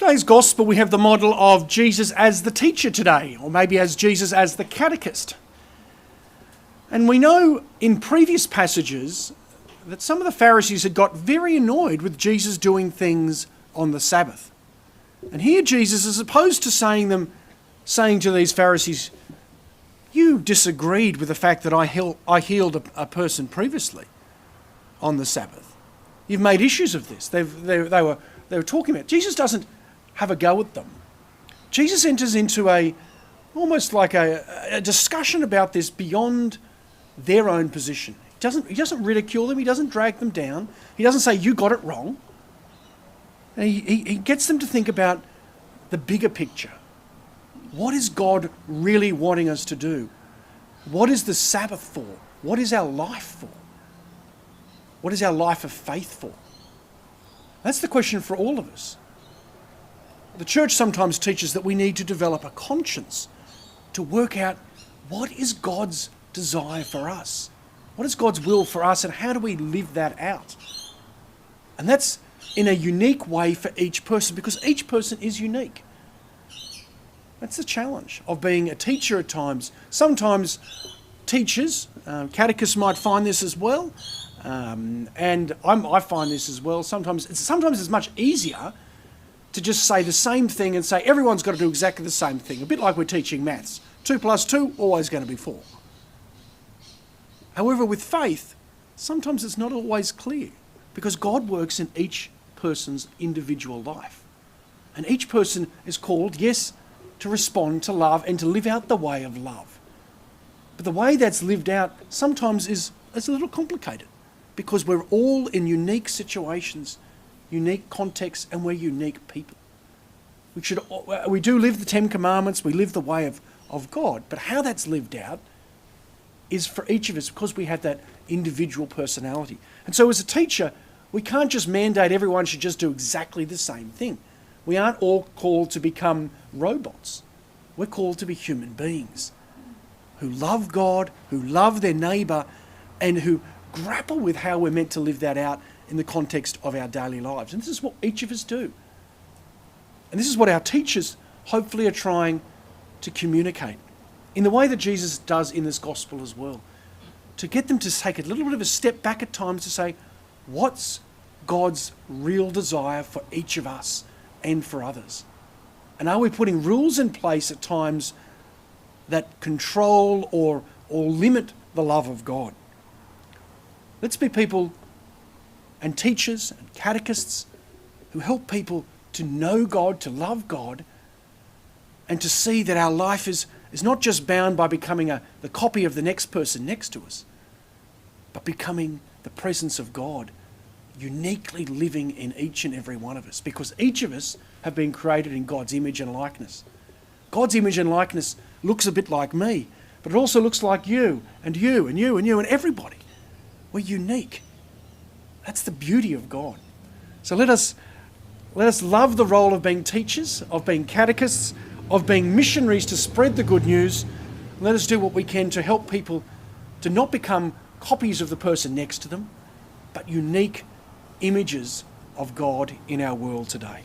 Today's gospel, we have the model of Jesus as the teacher today, or maybe as Jesus as the catechist. And we know in previous passages that some of the Pharisees had got very annoyed with Jesus doing things on the Sabbath. And here Jesus, as opposed to saying to these Pharisees, you disagreed with the fact that I healed a person previously on the Sabbath. You've made issues of this. They were talking about it. Jesus doesn't have a go at them. Jesus enters into almost like a discussion about this beyond their own position. He doesn't ridicule them. He doesn't drag them down. He doesn't say, you got it wrong. And he gets them to think about the bigger picture. What is God really wanting us to do? What is the Sabbath for? What is our life for? What is our life of faith for? That's the question for all of us. The church sometimes teaches that we need to develop a conscience to work out what is God's desire for us. What is God's will for us, and how do we live that out? And that's in a unique way for each person, because each person is unique. That's the challenge of being a teacher at times. Sometimes teachers, catechists might find this as well, and I find this as well. Sometimes it's much easier to just say the same thing and say everyone's got to do exactly the same thing. A bit like we're teaching maths. 2 + 2, always going to be 4. However, with faith, sometimes it's not always clear, because God works in each person's individual life. And each person is called, yes, to respond to love and to live out the way of love. But the way that's lived out sometimes is a little complicated, because we're all in unique situations, unique contexts, and we're unique people. We do live the 10 Commandments, we live the way of God, but how that's lived out is for each of us, because we have that individual personality. And so as a teacher, we can't just mandate everyone should just do exactly the same thing. We aren't all called to become robots. We're called to be human beings who love God, who love their neighbour, and who grapple with how we're meant to live that out in the context of our daily lives. And this is what each of us do. And this is what our teachers hopefully are trying to communicate in the way that Jesus does in this gospel as well. To get them to take a little bit of a step back at times to say, what's God's real desire for each of us and for others? And are we putting rules in place at times that control or limit the love of God? Let's be people and teachers and catechists who help people to know God, to love God, and to see that our life is not just bound by becoming the copy of the next person next to us, but becoming the presence of God, uniquely living in each and every one of us, because each of us have been created in God's image and likeness. God's image and likeness looks a bit like me, but it also looks like you and you and you and you and everybody. We're unique. That's the beauty of God. So let us love the role of being teachers, of being catechists, of being missionaries to spread the good news. Let us do what we can to help people to not become copies of the person next to them, but unique images of God in our world today.